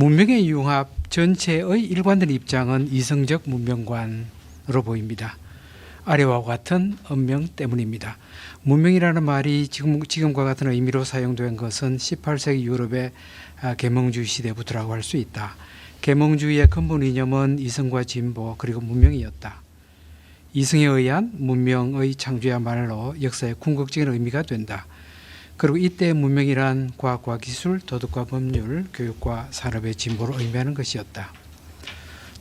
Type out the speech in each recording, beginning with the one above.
문명의 융합 전체의 일관된 입장은 이성적 문명관으로 보입니다. 아래와 같은 언명 때문입니다. 문명이라는 말이 지금과 같은 의미로 사용된 것은 18세기 유럽의 계몽주의 시대부터라고 할 수 있다. 계몽주의의 근본 이념은 이성과 진보 그리고 문명이었다. 이성에 의한 문명의 창조야말로 역사의 궁극적인 의미가 된다. 그리고 이때의 문명이란 과학과 기술, 도덕과 법률, 교육과 산업의 진보를 의미하는 것이었다.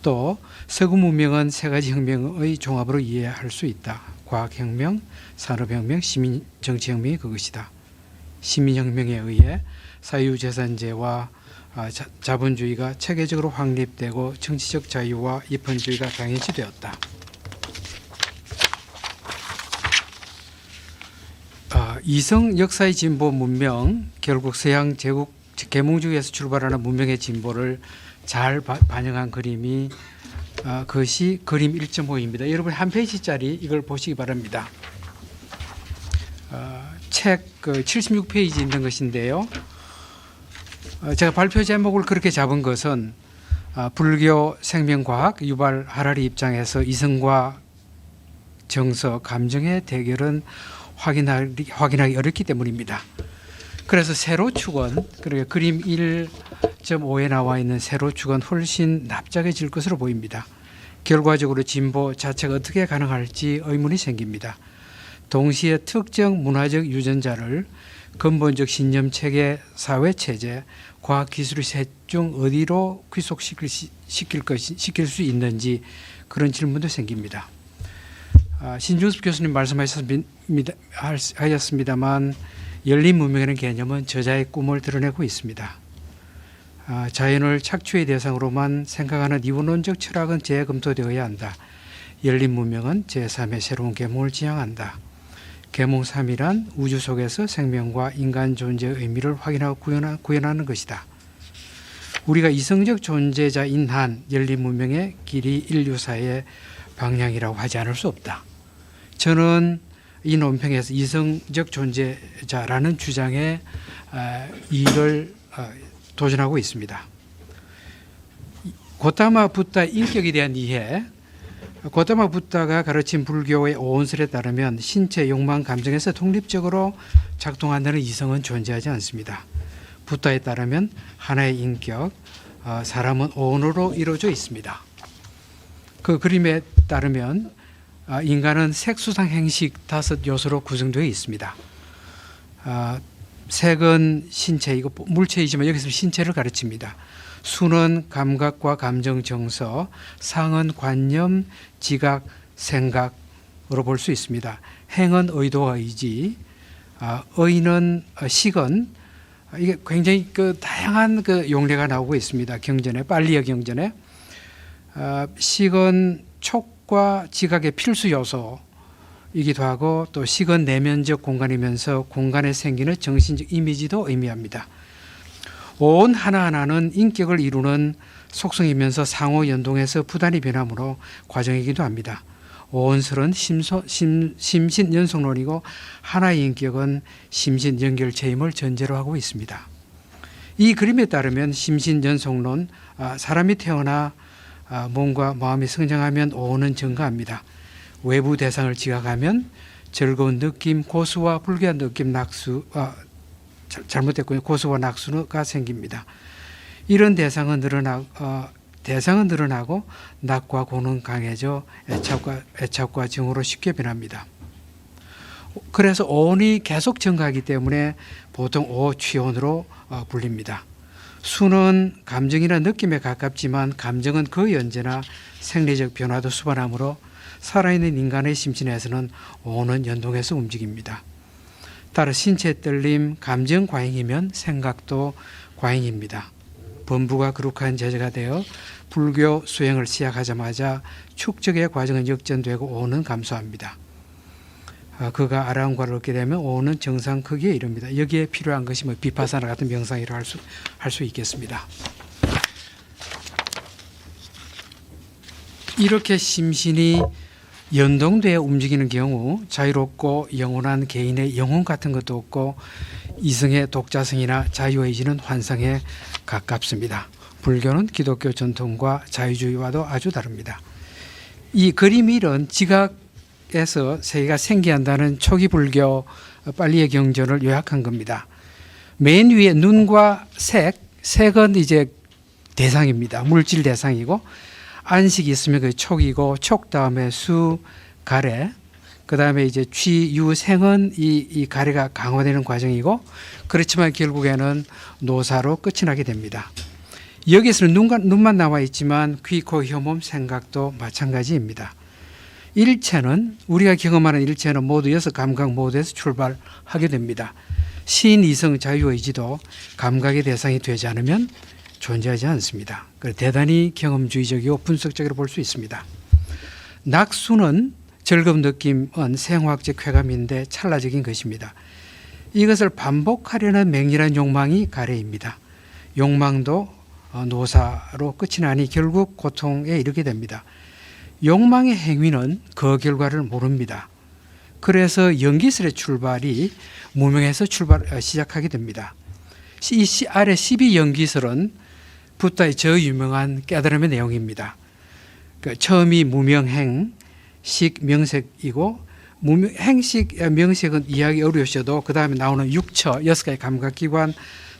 또 서구 문명은 세 가지 혁명의 종합으로 이해할 수 있다. 과학혁명, 산업혁명, 시민정치혁명이 그것이다. 시민혁명에 의해 사유재산제와 자본주의가 체계적으로 확립되고 정치적 자유와 입헌주의가 당연시되었다. 이성 역사의 진보 문명, 결국 서양 제국 계몽주의에서 출발하는 문명의 진보를 잘 반영한 그림이 그것이 그림 1.5입니다. 여러분 한 페이지짜리 이걸 보시기 바랍니다. 책 76페이지 있는 것인데요. 제가 발표 제목을 그렇게 잡은 것은 불교 생명과학 유발 하라리 입장에서 이성과 정서, 감정의 대결은 확인하기 어렵기 때문입니다. 그래서 세로축은 그러니까 그림 1.5에 나와 있는 세로축은 훨씬 납작해질 것으로 보입니다. 결과적으로 진보 자체가 어떻게 가능할지 의문이 생깁니다. 동시에 특정 문화적 유전자를 근본적 신념체계, 사회체제, 과학기술의 셋 중 어디로 귀속시킬 수 있는지 그런 질문도 생깁니다. 신중섭 교수님 말씀하셨습니다만 열린 문명이라는 개념은 저자의 꿈을 드러내고 있습니다. 자연을 착취의 대상으로만 생각하는 이원론적 철학은 재검토되어야 한다. 열린 문명은 제3의 새로운 계몽을 지향한다. 계몽 3이란 우주 속에서 생명과 인간 존재의 의미를 확인하고 구현하는 것이다. 우리가 이성적 존재자인 한 열린 문명의 길이 인류사의 방향이라고 하지 않을 수 없다. 저는 이 논평에서 이성적 존재자라는 주장에 이를 도전하고 있습니다. 고타마 붓다의 인격에 대한 이해, 고타마 붓다가 가르친 불교의 오온설에 따르면 신체, 욕망, 감정에서 독립적으로 작동한다는 이성은 존재하지 않습니다. 붓다에 따르면 하나의 인격, 사람은 오온으로 이루어져 있습니다. 그 그림에 따르면 인간은 색수상 행식 5요소로 구성되어 있습니다. 색은 신체이고 물체이지만 여기서 신체를 가르칩니다. 수는 감각과 감정, 정서, 상은 관념, 지각, 생각으로 볼 수 있습니다. 행은 의도와 의지, 의는 식은 이게 굉장히 다양한 용례가 나오고 있습니다. 경전에 빨리어 경전에 식은 촉과 지각의 필수 요소이기도 하고 또 식은 내면적 공간이면서 공간에 생기는 정신적 이미지도 의미합니다. 온 하나하나는 인격을 이루는 속성이면서 상호 연동해서 부단히 변함으로 과정이기도 합니다. 오온설은 심신연속론이고 하나의 인격은 심신연결체임을 전제로 하고 있습니다. 이 그림에 따르면 심신연속론, 사람이 태어나 몸과 마음이 성장하면 오온은 증가합니다. 외부 대상을 지각하면 즐거운 느낌, 고수와 불쾌한 느낌, 잘못됐군요. 고수와 낙수가 생깁니다. 이런 대상은 늘어나고 낙과 고는 강해져 애착과 정으로 쉽게 변합니다. 그래서 오온이 계속 증가하기 때문에 보통 오취온으로 불립니다. 수는 감정이나 느낌에 가깝지만 감정은 거의 언제나 생리적 변화도 수반하므로 살아있는 인간의 심신에서는 오온은 연동해서 움직입니다. 따라 신체 떨림, 감정 과잉이면 생각도 과잉입니다. 범부가 거룩한 제자가 되어 불교 수행을 시작하자마자 축적의 과정은 역전되고 오온은 감소합니다. 그가 아라한과를 얻게 되면 오온은 정상 크기에 이릅니다. 여기에 필요한 것이 비파사나 같은 명상이라고 할 수 있겠습니다. 이렇게 심신이 연동되어 움직이는 경우 자유롭고 영원한 개인의 영혼 같은 것도 없고 이성의 독자성이나 자유의지는 환상에 가깝습니다. 불교는 기독교 전통과 자유주의와도 아주 다릅니다. 이 그림 1은 지각에서 세계가 생기한다는 초기 불교 빨리의 경전을 요약한 겁니다. 맨 위에 눈과 색은 이제 대상입니다. 물질 대상이고, 안식이 있으면 그 촉이고, 촉 다음에 수, 가래, 그 다음에 이제 취, 유, 생은 이 가래가 강화되는 과정이고, 그렇지만 결국에는 노사로 끝이 나게 됩니다. 여기에서는 눈만 나와 있지만 귀, 코, 혀, 몸, 생각도 마찬가지입니다. 일체는, 우리가 경험하는 일체는 모두 6감각 모두에서 출발하게 됩니다. 신, 이성, 자유의지도 감각의 대상이 되지 않으면 존재하지 않습니다. 대단히 경험주의적이고 분석적으로 볼 수 있습니다. 낙수는 즐거운 느낌은 생화학적 쾌감인데 찰나적인 것입니다. 이것을 반복하려는 맹렬한 욕망이 가래입니다. 욕망도 노사로 끝이 나니 결국 고통에 이르게 됩니다. 욕망의 행위는 그 결과를 모릅니다. 그래서 연기설의 출발이 무명에서 시작하게 됩니다. 이 아래 12연기설은 붓다의 저 유명한 깨달음의 내용입니다. 처음이 무명행, 식, 명색이고, 행식, 명색은 이해하기 어려우셔도 그 다음에 나오는 6가지 감각기관,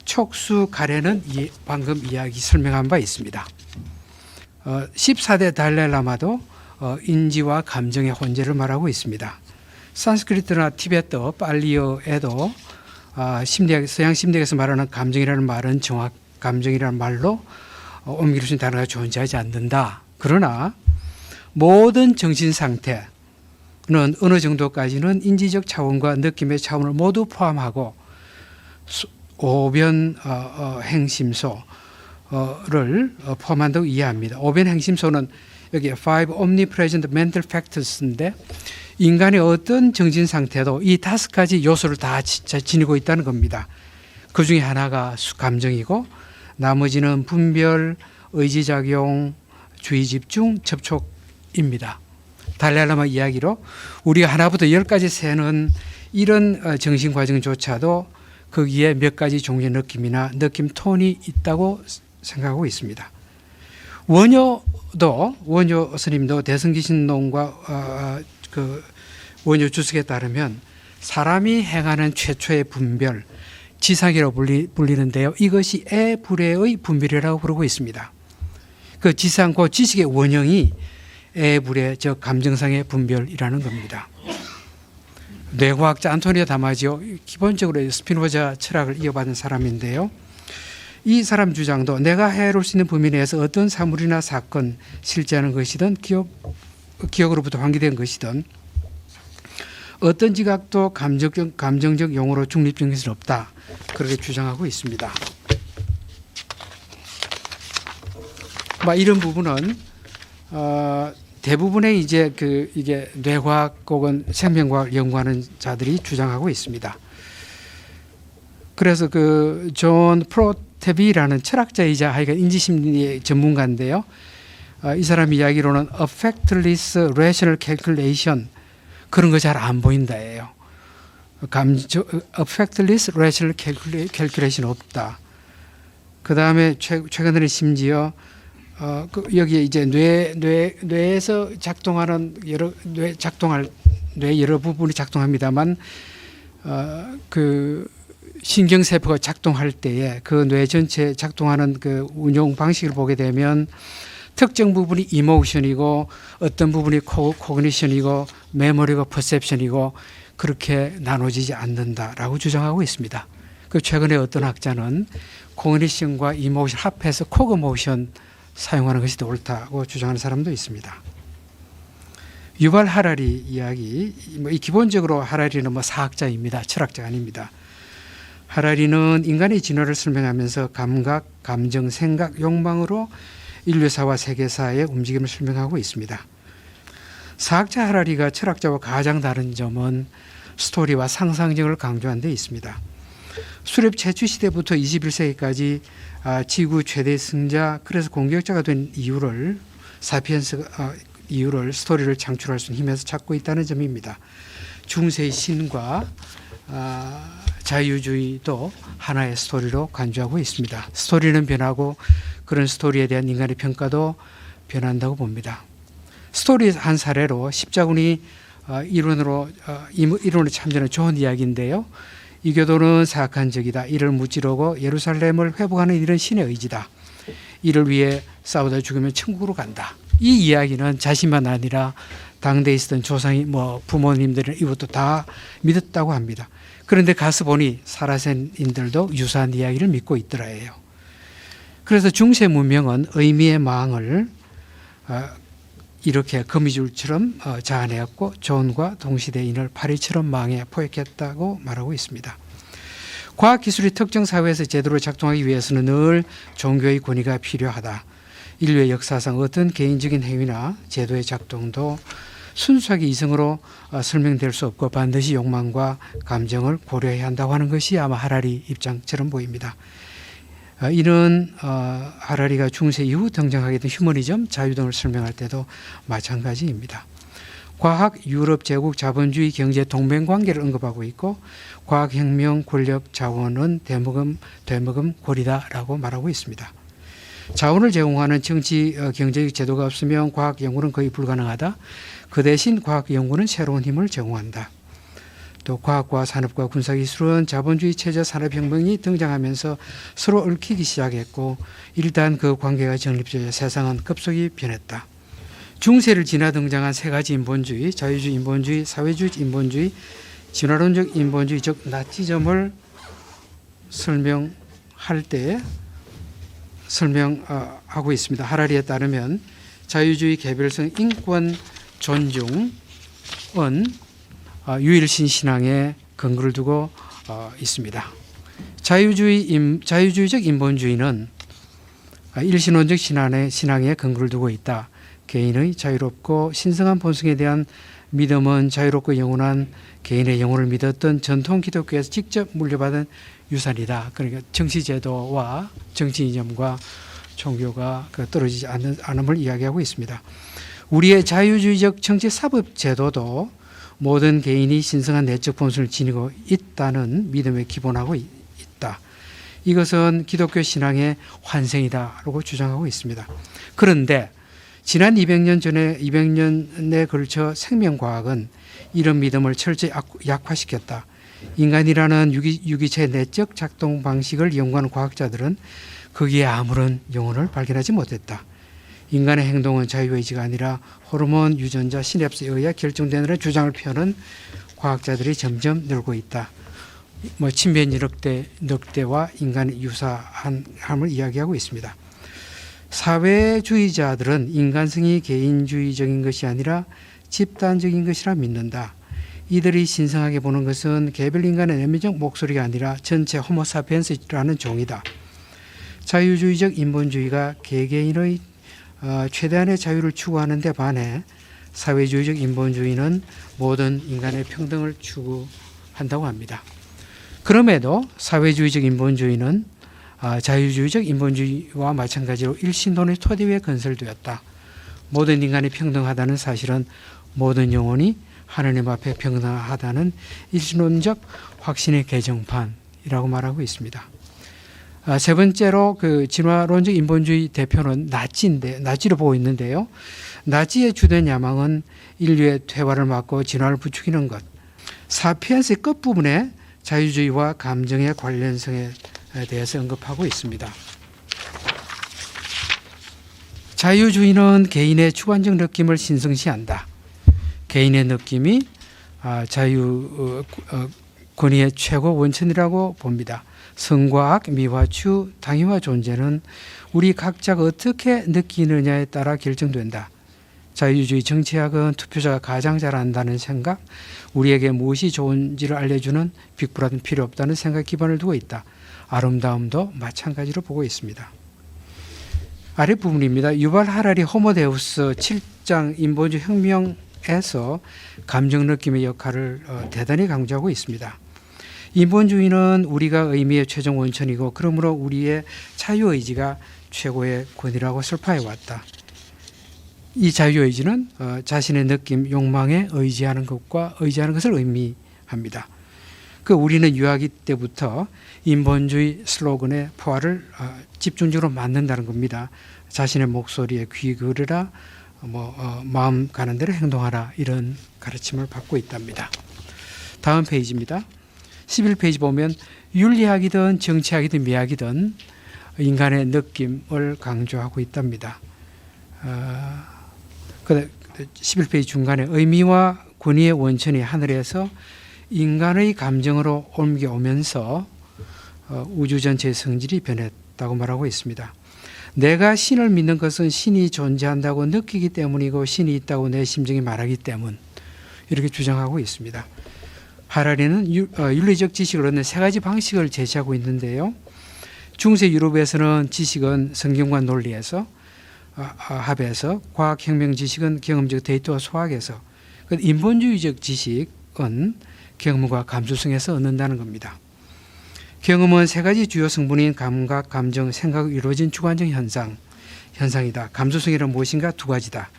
촉수, 가래는 방금 이야기 설명한 바 있습니다. 14대 달라이라마도 인지와 감정의 혼재를 말하고 있습니다. 산스크리트나 티베트, 빨리어에도 서양 심리학에서 말하는 감정이라는 말은 정확 감정이라는 말로 옮길 수 있는 단어가 존재하지 않는다. 그러나 모든 정신 상태는 어느 정도까지는 인지적 차원과 느낌의 차원을 모두 포함하고 오변 행심소를 포함한다고 이해합니다. 오변 행심소는 여기 Five Omnipresent Mental Factors인데 인간의 어떤 정신 상태도 이 5가지 요소를 다 지니고 있다는 겁니다. 그 중에 하나가 감정이고 나머지는 분별, 의지작용, 주의집중, 접촉입니다. 달라이라마 이야기로 우리가 하나부터 10까지 세는 이런 정신과정조차도 거기에 몇 가지 종류의 느낌이나 느낌 톤이 있다고 생각하고 있습니다. 원효 스님도 대승기신론과 원효 주석에 따르면 사람이 행하는 최초의 분별, 지상이라고 불리는데요. 이것이 애불애의 분별이라고 부르고 있습니다. 그 지상, 그 지식의 원형이 애불애, 즉 감정상의 분별이라는 겁니다. 뇌과학자 안토니오 다마지오, 기본적으로 스피노자 철학을 이어받은 사람인데요. 이 사람 주장도 내가 해볼 수 있는 범위 내에서 어떤 사물이나 사건, 실제하는 것이든 기억으로부터 환기된 것이든 어떤 지각도 감정적 용어로 중립적인 것은 없다. 그렇게 주장하고 있습니다. 이런 부분은 대부분의 이게 뇌과학 혹은 생명과학 연구하는 자들이 주장하고 있습니다. 그래서 존 프로테비라는 철학자이자 하여간 인지심리의 전문가인데요. 이 사람 이야기로는 affectless rational calculation 그런 거 잘 안 보인다예요. affectless rational calculation 없다. 그 다음에 최근에는 심지어 여기에 이제 뇌에서 작동하는 뇌 여러 부분이 작동합니다만 신경세포가 작동할 때에 그 뇌 전체 작동하는 그 운용 방식을 보게 되면 특정 부분이 이모션이고 어떤 부분이 코그니션이고 메모리고 퍼셉션이고 그렇게 나눠지지 않는다라고 주장하고 있습니다. 최근에 어떤 학자는 코그니션과 이모션 합해서 코그모션 사용하는 것이 더 옳다고 주장하는 사람도 있습니다. 유발 하라리 이야기, 기본적으로 하라리는 사학자입니다. 철학자가 아닙니다. 하라리는 인간의 진화를 설명하면서 감각, 감정, 생각, 욕망으로 인류사와 세계사의 움직임을 설명하고 있습니다. 사학자 하라리가 철학자와 가장 다른 점은 스토리와 상상력을 강조한 데 있습니다. 수렵 채취 시대부터 21세기까지 지구 최대 승자, 그래서 공격자가 된 이유를 사피엔스 이유를 스토리를 창출할 수 있는 힘에서 찾고 있다는 점입니다. 중세의 신과 자유주의도 하나의 스토리로 간주하고 있습니다. 스토리는 변하고 그런 스토리에 대한 인간의 평가도 변한다고 봅니다. 스토리 한 사례로 십자군이 이론으로 참전한 좋은 이야기인데요. 이교도는 사악한 적이다. 이를 무찌르고 예루살렘을 회복하는 일은 신의 의지다. 이를 위해 싸우다 죽으면 천국으로 간다. 이 이야기는 자신만 아니라 당대에 있었던 조상이 부모님들은 이것도 다 믿었다고 합니다. 그런데 가서 보니 사라센인들도 유사한 이야기를 믿고 있더라예요. 그래서 중세 문명은 의미의 망을 이렇게 거미줄처럼 자아내었고 존과 동시대인을 파리처럼 망에 포획했다고 말하고 있습니다. 과학기술이 특정 사회에서 제대로 작동하기 위해서는 늘 종교의 권위가 필요하다. 인류의 역사상 어떤 개인적인 행위나 제도의 작동도 순수하게 이성으로 설명될 수 없고 반드시 욕망과 감정을 고려해야 한다고 하는 것이 아마 하라리 입장처럼 보입니다. 이는 하라리가 중세 이후 등장하게 된 휴머니즘, 자유 등을 설명할 때도 마찬가지입니다. 과학, 유럽 제국 자본주의 경제 동맹관계를 언급하고 있고 과학혁명, 권력, 자원은 되먹음, 고리다라고 말하고 있습니다. 자원을 제공하는 정치, 경제적 제도가 없으면 과학 연구는 거의 불가능하다. 그 대신 과학 연구는 새로운 힘을 제공한다. 또 과학과 산업과 군사기술은 자본주의 체제 산업혁명이 등장하면서 서로 얽히기 시작했고 일단 그 관계가 정립되어 세상은 급속히 변했다. 중세를 지나 등장한 세 가지 인본주의, 자유주의 인본주의, 사회주의 인본주의, 진화론적 인본주의, 즉 나치즘을 설명할 때 설명하고 있습니다. 하라리에 따르면 자유주의, 개별성, 인권, 존중은 유일신 신앙에 근거를 두고 있습니다. 자유주의적 인본주의는 일신론적 신앙에 근거를 두고 있다. 개인의 자유롭고 신성한 본성에 대한 믿음은 자유롭고 영원한 개인의 영혼을 믿었던 전통 기독교에서 직접 물려받은 유산이다. 그러니까 정치제도와 정치 이념과 종교가 떨어지지 않음을 이야기하고 있습니다. 우리의 자유주의적 정치사법제도도 모든 개인이 신성한 내적 본성을 지니고 있다는 믿음에 기본하고 있다. 이것은 기독교 신앙의 환생이다라고 주장하고 있습니다. 그런데 지난 200년에 걸쳐 생명과학은 이런 믿음을 철저히 약화시켰다. 인간이라는 유기체의 내적 작동 방식을 연구하는 과학자들은 거기에 아무런 영혼을 발견하지 못했다. 인간의 행동은 자유의지가 아니라 호르몬, 유전자, 시냅스에 의해 결정되는 주장을 펴는 과학자들이 점점 늘고 있다. 침변 늑대와 인간의 유사함을 이야기하고 있습니다. 사회주의자들은 인간성이 개인주의적인 것이 아니라 집단적인 것이라 믿는다. 이들이 신성하게 보는 것은 개별 인간의 내면적 목소리가 아니라 전체 호모사피엔스라는 종이다. 자유주의적 인본주의가 개개인의 최대한의 자유를 추구하는 데 반해 사회주의적 인본주의는 모든 인간의 평등을 추구한다고 합니다. 그럼에도 사회주의적 인본주의는 자유주의적 인본주의와 마찬가지로 일신론의 토대 위에 건설되었다. 모든 인간이 평등하다는 사실은 모든 영혼이 하나님 앞에 평등하다는 일신론적 확신의 개정판이라고 말하고 있습니다. 세 번째로 진화론적 인본주의 대표는 나치로 보고 있는데요. 나치의 주된 야망은 인류의 퇴화를 막고 진화를 부추기는 것. 사피엔스의 끝부분에 자유주의와 감정의 관련성에 대해서 언급하고 있습니다. 자유주의는 개인의 주관적 느낌을 신성시한다. 개인의 느낌이 자유 권위의 최고 원천이라고 봅니다. 선과 악, 미와 추, 당위와 존재는 우리 각자가 어떻게 느끼느냐에 따라 결정된다. 자유주의 정치학은 투표자가 가장 잘 안다는 생각, 우리에게 무엇이 좋은지를 알려주는 빅브라더는 필요 없다는 생각 기반을 두고 있다. 아름다움도 마찬가지로 보고 있습니다. 아랫부분입니다. 유발 하라리 호모데우스 7장 인본주의 혁명에서 감정 느낌의 역할을 대단히 강조하고 있습니다. 인본주의는 우리가 의미의 최종 원천이고 그러므로 우리의 자유의지가 최고의 권위라고 설파해왔다. 이 자유의지는 자신의 느낌, 욕망에 의지하는 것을 의미합니다. 그 우리는 유아기 때부터 인본주의 슬로건의 포화를 집중적으로 만든다는 겁니다. 자신의 목소리에 귀 기울여라, 마음 가는 대로 행동하라, 이런 가르침을 받고 있답니다. 다음 페이지입니다. 11페이지 보면 윤리학이든 정치학이든 미학이든 인간의 느낌을 강조하고 있답니다. 11페이지 중간에 의미와 권위의 원천이 하늘에서 인간의 감정으로 옮겨오면서 우주 전체의 성질이 변했다고 말하고 있습니다. 내가 신을 믿는 것은 신이 존재한다고 느끼기 때문이고 신이 있다고 내 심정이 말하기 때문, 이렇게 주장하고 있습니다. 하라리는 윤리적 지식을 얻는 세 가지 방식을 제시하고 있는데요. 중세 유럽에서는 지식은 성경과 논리에서 합해서, 과학혁명 지식은 경험적 데이터와 소학에서, 인본주의적 지식은 경험과 감수성에서 얻는다는 겁니다. 경험은 세 가지 주요 성분인 감각, 감정, 생각으로 이루어진 주관적 현상이다. 감수성이란 무엇인가? 두 가지다.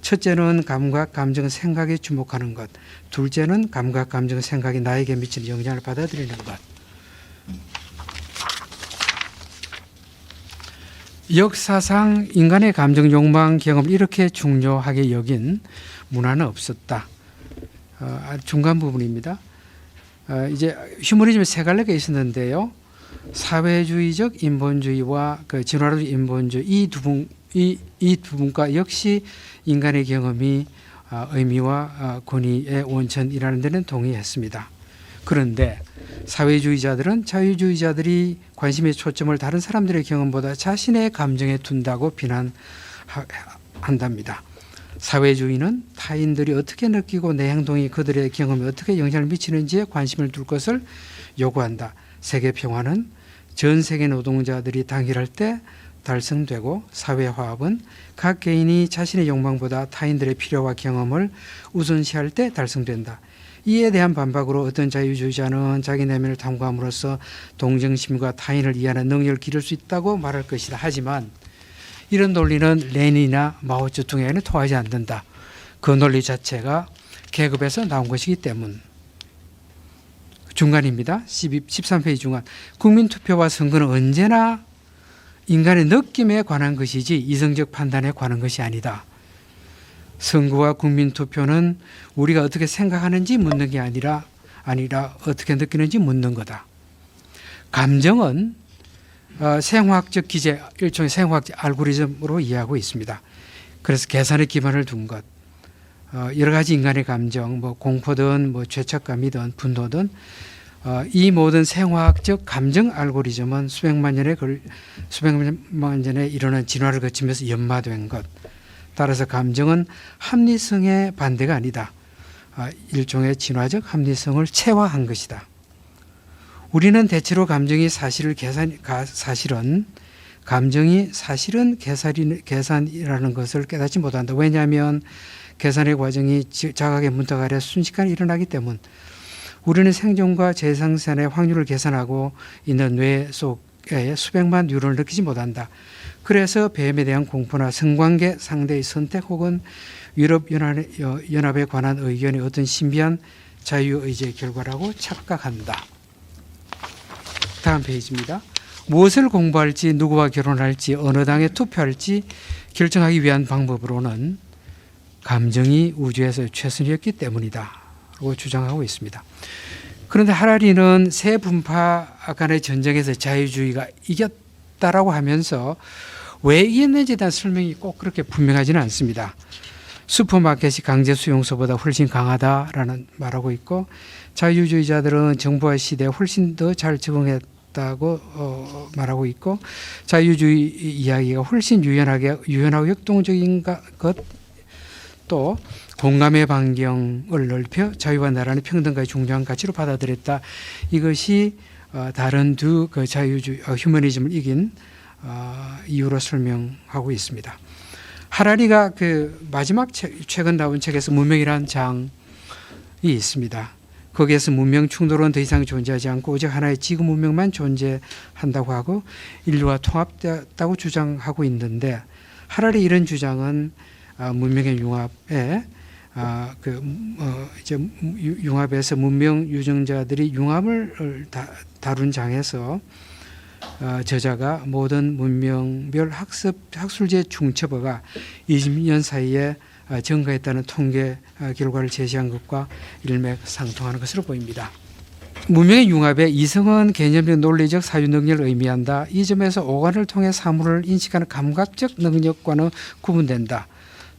첫째는 감각, 감정, 생각에 주목하는 것. 둘째는 감각, 감정, 생각이 나에게 미치는 영향을 받아들이는 것. 역사상 인간의 감정, 욕망, 경험을 이렇게 중요하게 여긴 문화는 없었다. 중간 부분입니다. 이제 휴머니즘의 세 갈래가 있었는데요. 사회주의적 인본주의와 진화론적 인본주의, 이 두 분과 역시 인간의 경험이 의미와 권위의 원천이라는 데는 동의했습니다. 그런데 사회주의자들은 자유주의자들이 관심의 초점을 다른 사람들의 경험보다 자신의 감정에 둔다고 비난한답니다. 사회주의는 타인들이 어떻게 느끼고 내 행동이 그들의 경험에 어떻게 영향을 미치는지에 관심을 둘 것을 요구한다. 세계 평화는 전 세계 노동자들이 단결할 때 달성되고, 사회화합은 각 개인이 자신의 욕망보다 타인들의 필요와 경험을 우선시할 때 달성된다. 이에 대한 반박으로 어떤 자유주의자는 자기 내면을 탐구함으로써 동정심과 타인을 이해하는 능력을 기를 수 있다고 말할 것이다. 하지만 이런 논리는 레닌이나 마오쩌둥에게는 통하지 않는다. 그 논리 자체가 계급에서 나온 것이기 때문. 중간입니다. 13페이지 중간. 국민투표와 선거는 언제나 인간의 느낌에 관한 것이지 이성적 판단에 관한 것이 아니다. 선거와 국민투표는 우리가 어떻게 생각하는지 묻는 게 아니라 어떻게 느끼는지 묻는 거다. 감정은 생화학적 기제, 일종의 생화학적 알고리즘으로 이해하고 있습니다. 그래서 계산에 기반을 둔 것, 여러 가지 인간의 감정, 공포든 죄책감이든 분노든, 이 모든 생화학적 감정 알고리즘은 수백만 년에 일어난 진화를 거치면서 연마된 것. 따라서 감정은 합리성의 반대가 아니다. 일종의 진화적 합리성을 체화한 것이다. 우리는 대체로 감정이 사실은 계산이라는 것을 깨닫지 못한다. 왜냐하면 계산의 과정이 자각의 문턱 아래 순식간에 일어나기 때문. 우리는 생존과 재생산의 확률을 계산하고 있는 뇌 속에 수백만 뉴런을 느끼지 못한다. 그래서 뱀에 대한 공포나 성관계 상대의 선택 혹은 유럽연합에 관한 의견이 어떤 신비한 자유의지의 결과라고 착각한다. 다음 페이지입니다. 무엇을 공부할지, 누구와 결혼할지, 어느 당에 투표할지 결정하기 위한 방법으로는 감정이 우주에서 최선이었기 때문이다 라고 주장하고 있습니다. 그런데 하라리는 세 분파 간의 전쟁에서 자유주의가 이겼다라고 하면서 왜 이겼는지에 대한 설명이 꼭 그렇게 분명하지는 않습니다. 슈퍼마켓이 강제 수용소보다 훨씬 강하다라는 말하고 있고, 자유주의자들은 정부화 시대에 훨씬 더 잘 적응했다고 말하고 있고, 자유주의 이야기가 훨씬 유연하고 역동적인 것, 또 공감의 반경을 넓혀 자유와 나라는 평등과의 중요한 가치로 받아들였다. 이것이 다른 두 자유주의 휴머니즘을 이긴 이유로 설명하고 있습니다. 하라리가 마지막 최근 나온 책에서 문명이라는 장이 있습니다. 거기에서 문명 충돌은 더 이상 존재하지 않고 오직 하나의 지구 문명만 존재한다고 하고 인류와 통합됐다고 주장하고 있는데, 하라리 이런 주장은 문명의 융합에 이제 융합에서 문명 유정자들이 융합을 다룬 장에서 저자가 모든 문명별 학술제 중첩어가 20년 사이에 증가했다는 통계 결과를 제시한 것과 일맥상통하는 것으로 보입니다. 문명의 융합에 이성은 개념적 논리적 사유 능력을 의미한다. 이 점에서 오감을 통해 사물을 인식하는 감각적 능력과는 구분된다.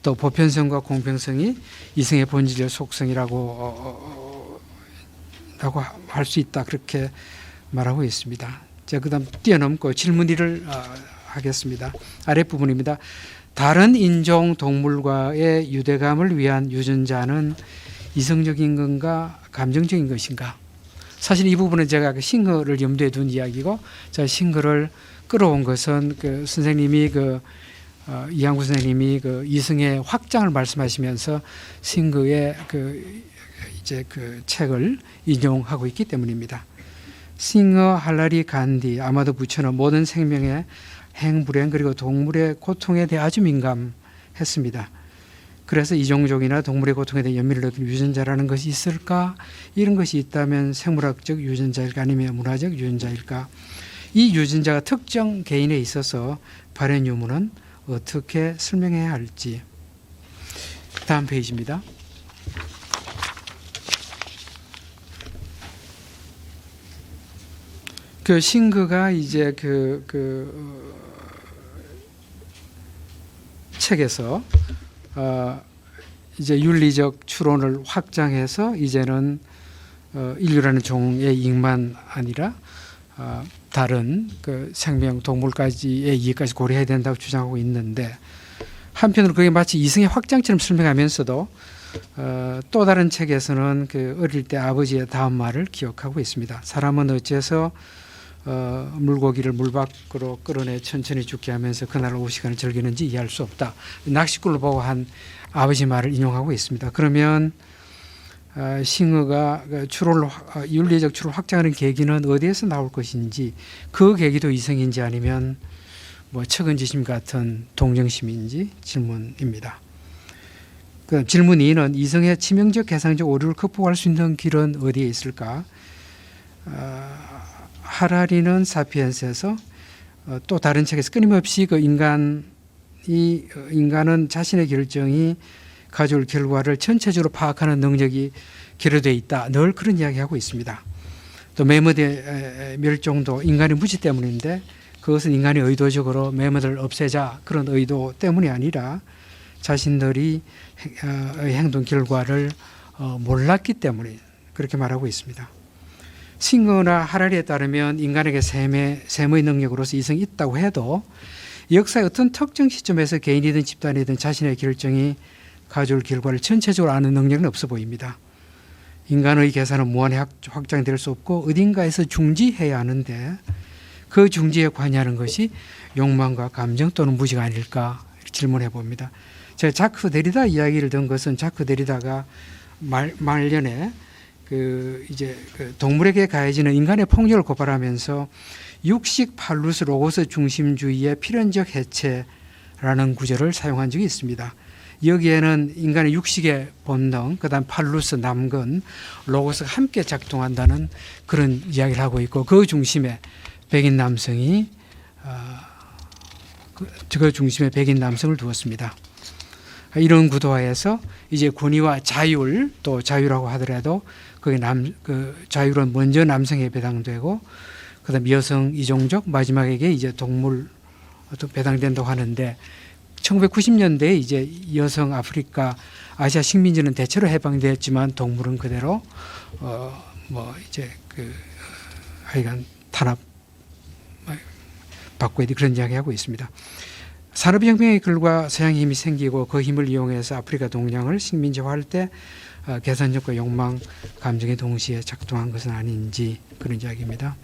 또 보편성과 공평성이 이성의 본질적 속성이라고 할 수 있다. 그렇게 말하고 있습니다. 자, 그다음 뛰어넘고 질문 1을 하겠습니다. 아랫부분입니다. 다른 인종 동물과의 유대감을 위한 유전자는 이성적인 건가 감정적인 것인가? 사실 이 부분은 제가 싱거를 염두에 둔 이야기고, 자, 싱거를 끌어온 것은 선생님이 이항구 선생님이 이성의 확장을 말씀하시면서 싱거의 책을 인용하고 있기 때문입니다. 싱어, 할라리, 간디, 아마도 부처는 모든 생명의 행불행 그리고 동물의 고통에 대해 아주 민감했습니다. 그래서 이종족이나 동물의 고통에 대해 연민을 느끼는 유전자라는 것이 있을까? 이런 것이 있다면 생물학적 유전자일까 아니면 문화적 유전자일까? 이 유전자가 특정 개인에 있어서 발현 유무는 어떻게 설명해야 할지. 다음 페이지입니다. 싱그가 이제 책에서 이제 윤리적 추론을 확장해서 이제는 인류라는 종의 이익만 아니라 다른 생명 동물까지의 이익까지 고려해야 된다고 주장하고 있는데, 한편으로 그게 마치 이성의 확장처럼 설명하면서도 또 다른 책에서는 어릴 때 아버지의 다음 말을 기억하고 있습니다. 사람은 어째서 물고기를 물 밖으로 끌어내 천천히 죽게 하면서 그날 오후 시간을 즐기는지 이해할 수 없다. 낚시꾼을 보고 한 아버지 말을 인용하고 있습니다. 그러면 싱어가 윤리적 추론을 확장하는 계기는 어디에서 나올 것인지, 그 계기도 이성인지 아니면 측은지심 같은 동정심인지 질문입니다. 질문 2는 이성의 치명적 개상적 오류를 극복할 수 있는 길은 어디에 있을까? 하라리는 사피엔스에서 또 다른 책에서 끊임없이 인간은 자신의 결정이 가져올 결과를 전체적으로 파악하는 능력이 결여되어 있다. 늘 그런 이야기하고 있습니다. 또 매머드의 멸종도 인간의 무지 때문인데, 그것은 인간이 의도적으로 매머드를 없애자 그런 의도 때문이 아니라 자신들이 행동 결과를 몰랐기 때문에 그렇게 말하고 있습니다. 싱어나 하라리에 따르면 인간에게 셈의 능력으로서 이성이 있다고 해도 역사의 어떤 특정 시점에서 개인이든 집단이든 자신의 결정이 가져올 결과를 전체적으로 아는 능력은 없어 보입니다. 인간의 계산은 무한히 확장될 수 없고 어딘가에서 중지해야 하는데, 그 중지에 관여하는 것이 욕망과 감정 또는 무지가 아닐까 질문해 봅니다. 제가 자크 데리다 이야기를 든 것은, 자크 데리다가 말년에 동물에게 가해지는 인간의 폭력을 고발하면서 육식 팔루스 로고스 중심주의의 필연적 해체라는 구절을 사용한 적이 있습니다. 여기에는 인간의 육식의 본능, 그다음 팔루스 남근, 로고스가 함께 작동한다는 그런 이야기를 하고 있고, 그 중심에 백인 남성이 그 중심에 백인 남성을 두었습니다. 이런 구도화에서 이제 권위와 자율, 또 자유라고 하더라도 거기 자율은 먼저 남성에 배당되고, 그다음 여성 이종족, 마지막에게 이제 동물 배당된다고 하는데, 1990년대에 이제 여성 아프리카 아시아 식민지는 대체로 해방되었지만 동물은 그대로 하여간 탄압 받고 그런 이야기하고 있습니다. 산업혁명의 결과 서양 힘이 생기고 그 힘을 이용해서 아프리카 동양을 식민지화할 때 개선력과 욕망, 감정이 동시에 작동한 것은 아닌지, 그런 이야기입니다.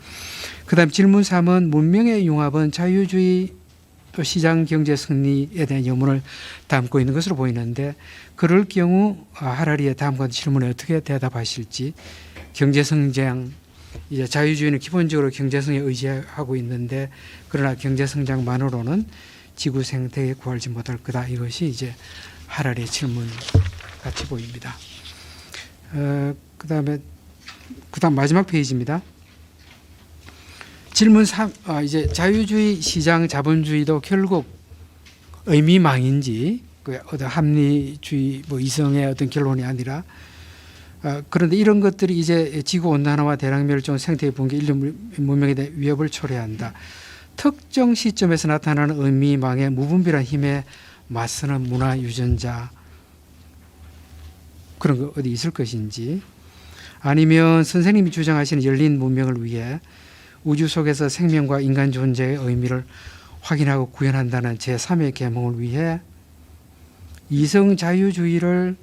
그 다음 질문 3은 문명의 융합은 자유주의 또 시장 경제 승리에 대한 여문을 담고 있는 것으로 보이는데, 그럴 경우 하라리의 다음과 질문에 어떻게 대답하실지. 경제성장, 이제 자유주의는 기본적으로 경제성에 의지하고 있는데, 그러나 경제성장만으로는 지구 생태계 구하지 못할 거다. 이것이 이제 하라리의 질문 같이 보입니다. 그다음 마지막 페이지입니다. 질문 3, 이제 자유주의 시장 자본주의도 결국 의미망인지 어떤 합리주의 이성의 어떤 결론이 아니라 그런데 이런 것들이 이제 지구 온난화와 대량 멸종, 생태 붕괴, 인류 문명에 대한 위협을 초래한다. 특정 시점에서 나타나는 의미망의 무분별한 힘에 맞서는 문화 유전자 그런 거 어디 있을 것인지, 아니면 선생님이 주장하시는 열린 문명을 위해 우주 속에서 생명과 인간 존재의 의미를 확인하고 구현한다는 제3의 계몽을 위해 이성 자유주의를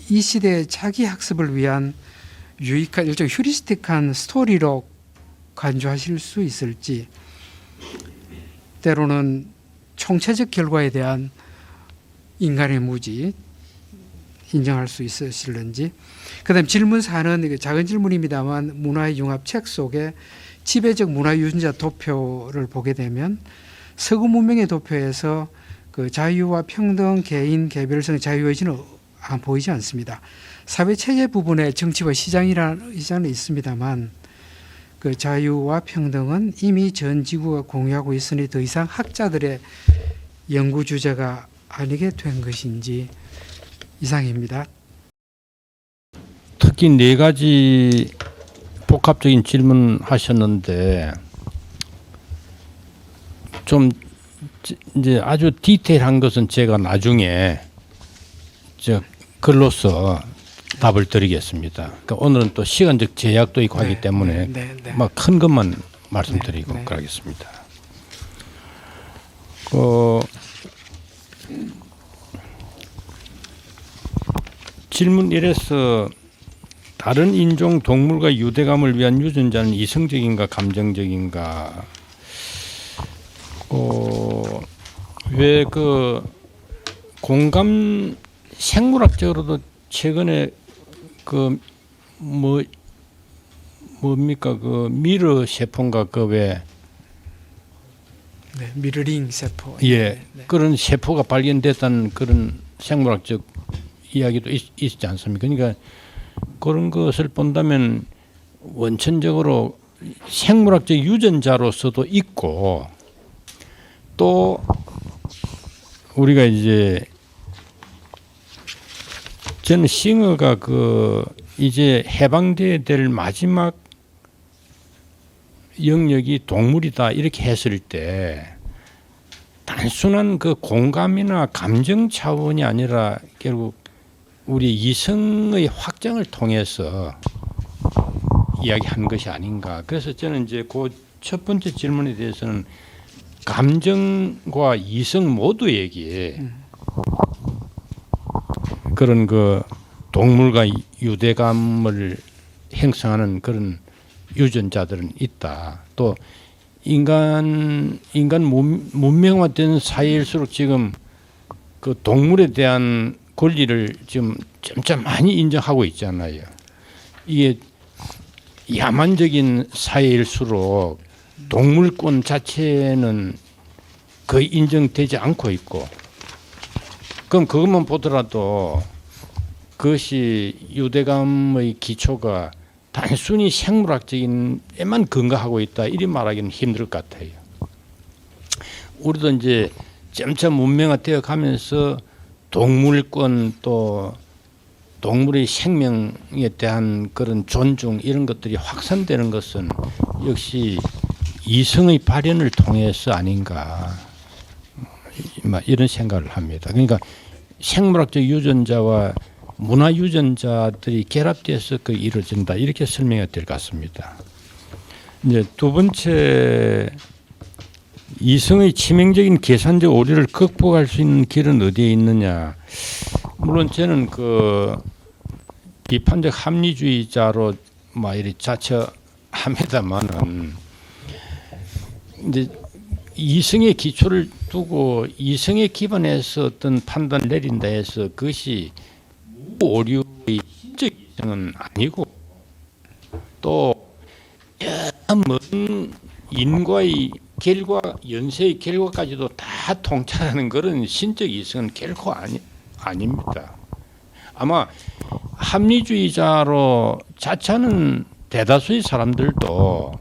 이 시대의 자기 학습을 위한 유익한 일종 휴리스틱한 스토리로 간주하실 수 있을지, 때로는 총체적 결과에 대한 인간의 무지 인정할 수 있으실는지. 그다음 질문 4는 작은 질문입니다만 문화의 융합 책 속에 지배적 문화 유전자 도표를 보게 되면 서구 문명의 도표에서 그 자유와 평등, 개인 개별성 자유의지는 보이지 않습니다. 사회 체제 부분에 정치와 시장은 있습니다만 그 자유와 평등은 이미 전 지구가 공유하고 있으니 더 이상 학자들의 연구 주제가 아니게 된 것인지. 이상입니다. 특히 4가지 복합적인 질문 하셨는데 좀 이제 아주 디테일한 것은 제가 나중에 글로써 답을 드리겠습니다. 그러니까 오늘은 또 시간적 제약도 있고 하기 때문에 막 큰 것만 말씀드리고 그러겠습니다. 질문 1에서 다른 인종 동물과 유대감을 위한 유전자는 이성적인가 감정적인가? 왜 그 공감 생물학적으로도 최근에 그 뭡니까 그 미르 세포인가 그 왜 미르링 세포 그런 세포가 발견됐다는 그런 생물학적 이야기도 있지 않습니까? 그러니까 그런 것을 본다면 원천적으로 생물학적 유전자로서도 있고, 또 우리가 이제 저는 싱어가 그 이제 해방돼야 될 마지막 영역이 동물이다 이렇게 했을 때 단순한 그 공감이나 감정 차원이 아니라 결국 우리 이성의 확장을 통해서 이야기한 것이 아닌가. 그래서 저는 이제 그 첫 번째 질문에 대해서는 감정과 이성 모두에게 그런 그 동물과 유대감을 형성하는 그런 유전자들은 있다. 또 인간 문명화된 사회일수록 지금 그 동물에 대한 권리를 지금 점점 많이 인정하고 있잖아요. 이게 야만적인 사회일수록 동물권 자체는 거의 인정되지 않고 있고, 그럼 그것만 보더라도 그것이 유대감의 기초가 단순히 생물학적인 에만 근거하고 있다 이리 말하기는 힘들 것 같아요. 우리도 이제 점점 문명화되어 가면서 동물권 또 동물의 생명에 대한 그런 존중 이런 것들이 확산되는 것은 역시 이성의 발현을 통해서 아닌가 이런 생각을 합니다. 그러니까 생물학적 유전자와 문화 유전자들이 결합돼서 그 이루어진다 이렇게 설명이 될 것 같습니다. 이제 두 번째, 이성의 치명적인 계산적 오류를 극복할 수 있는 길은 어디에 있느냐. 물론 저는 그 비판적 합리주의자로 막 이렇게 자처합니다만은 이제 이성의 기초를 두고 이성에 기반해서 어떤 판단을 내린다 해서 그것이 오류의 신적 이성은 아니고 또 먼 인과의 결과, 연세의 결과까지도 다 통찰하는 그런 신적 이성은 결코 아닙니다. 아마 합리주의자로 자처하는 대다수의 사람들도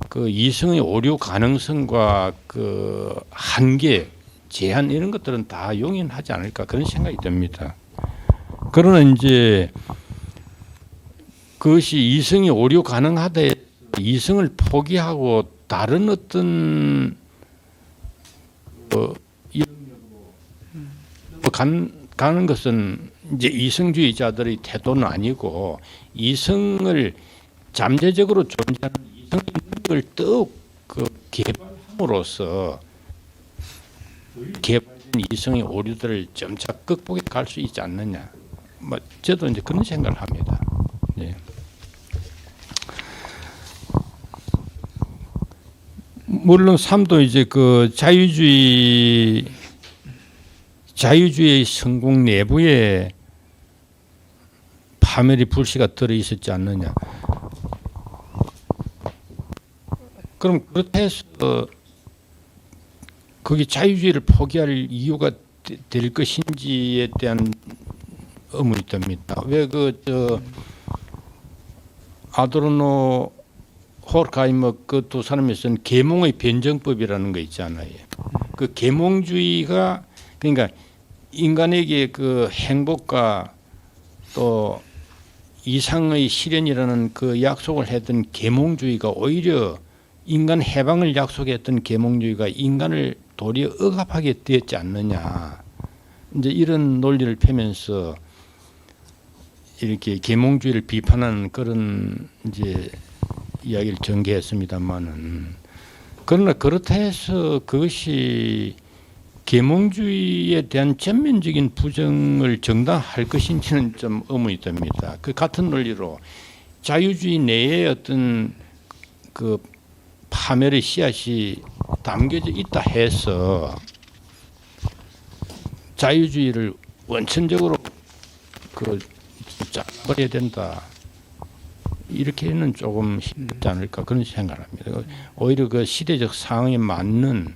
그 이성의 오류 가능성과 그 한계, 제한 이런 것들은 다 용인하지 않을까 그런 생각이 듭니다. 그러나 이제 그것이 이성이 오류 가능하다 해서 이성을 포기하고 다른 어떤 가는 것은 이제 이성주의자들의 태도는 아니고 이성을 잠재적으로 존재하는 이성의 능력을 더욱 그 개발함으로써 개발된 이성의 오류들을 점차 극복해 갈 수 있지 않느냐. 뭐 저도 이제 그런 생각을 합니다. 예. 물론 삶도 이제 그 자유주의의 성공 내부에 파멸이 불씨가 들어 있었지 않느냐. 그럼 그렇다 해서 거기 자유주의를 포기할 이유가 될 것인지에 대한 의문이 듭니다. 왜 아도르노 호르카이머 그 두 사람이 쓴 계몽의 변정법이라는 거 있잖아요. 그 계몽주의가 그러니까 인간에게 그 행복과 또 이상의 실현이라는 그 약속을 했던 계몽주의가 오히려 인간 해방을 약속했던 계몽주의가 인간을 도리어 억압하게 되었지 않느냐. 이제 이런 논리를 펴면서 이렇게 계몽주의를 비판하는 그런 이제 이야기를 전개했습니다만은 그러나 그렇다 해서 그것이 계몽주의에 대한 전면적인 부정을 정당할 것인지는 좀 의문이 듭니다. 그 같은 논리로 자유주의 내에 어떤 그 파멸의 씨앗이 담겨져 있다 해서 자유주의를 원천적으로 그 잘라버려야 된다. 이렇게는 조금 힘들지 않을까 그런 생각을 합니다. 오히려 그 시대적 상황에 맞는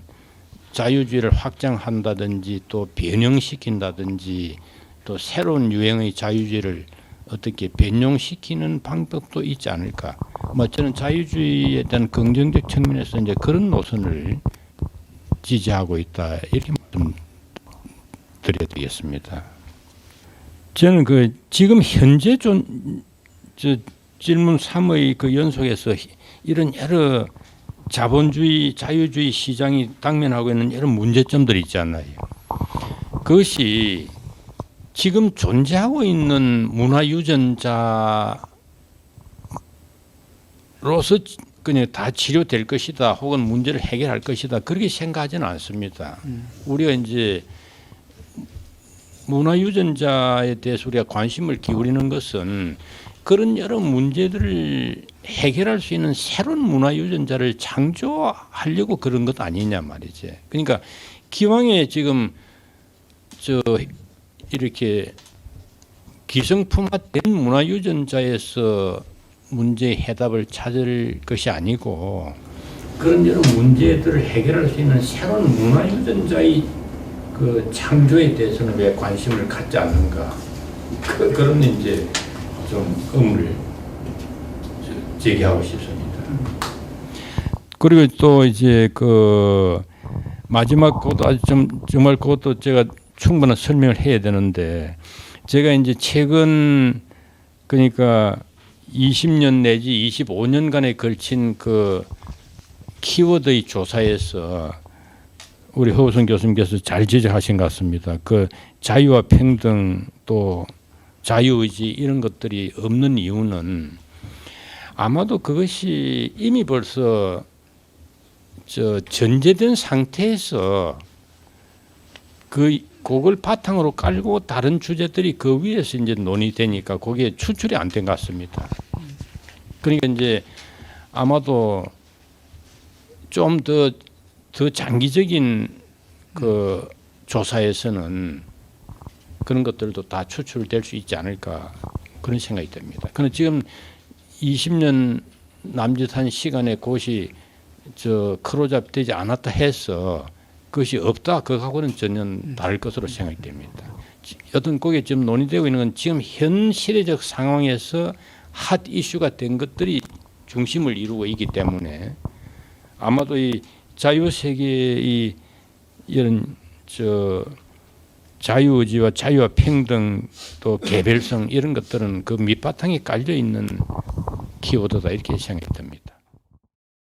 자유주의를 확장한다든지 또 변형시킨다든지 또 새로운 유행의 자유주의를 어떻게 변용시키는 방법도 있지 않을까. 뭐 저는 자유주의에 대한 긍정적 측면에서 이제 그런 노선을 지지하고 있다 이렇게 말씀드려드리겠습니다. 저는 그 지금 현재 질문 3의 그 연속에서 이런 여러 자본주의, 자유주의 시장이 당면하고 있는 여러 문제점들이 있잖아요. 그것이 지금 존재하고 있는 문화 유전자로서 그냥 다 치료될 것이다, 혹은 문제를 해결할 것이다 그렇게 생각하지는 않습니다. 우리가 이제 문화 유전자에 대해서 우리가 관심을 기울이는 것은 그런 여러 문제들을 해결할 수 있는 새로운 문화 유전자를 창조하려고 그런 것 아니냐 말이지. 그러니까 기왕에 지금 이렇게 기성품화된 문화 유전자에서 문제의 해답을 찾을 것이 아니고 그런 여러 문제들을 해결할 수 있는 새로운 문화 유전자의 그 창조에 대해서는 왜 관심을 갖지 않는가? 그런 이제 좀 의문을 제기하고 싶습니다. 그리고 또 이제 그 마지막 것도 아주 정말 그것도 제가 충분한 설명을 해야 되는데 제가 이제 최근 그러니까 20년 내지 25년간에 걸친 그 키워드의 조사에서 우리 허우성 교수님께서 잘 지적하신 것 같습니다. 그 자유와 평등 또 자유의지 이런 것들이 없는 이유는 아마도 그것이 이미 벌써 전제된 상태에서 그걸 바탕으로 깔고 다른 주제들이 그 위에서 이제 논의되니까 거기에 추출이 안 된 것 같습니다. 그러니까 이제 아마도 좀 더 장기적인 그 조사에서는 그런 것들도 다 추출될 수 있지 않을까 그런 생각이 듭니다. 그런데 지금 20년 남짓한 시간에 그것이 크로잡 되지 않았다 해서 그것이 없다 그거하고는 전혀 다를 것으로 생각이 됩니다. 어떤 곡에 지금 논의되고 있는 건 지금 현 시대적 상황에서 핫 이슈가 된 것들이 중심을 이루고 있기 때문에 아마도 이 자유세계의 이 이런 자유의지와 자유와 평등 또 개별성 이런 것들은 그 밑바탕에 깔려 있는 키워드다 이렇게 생각이 듭니다.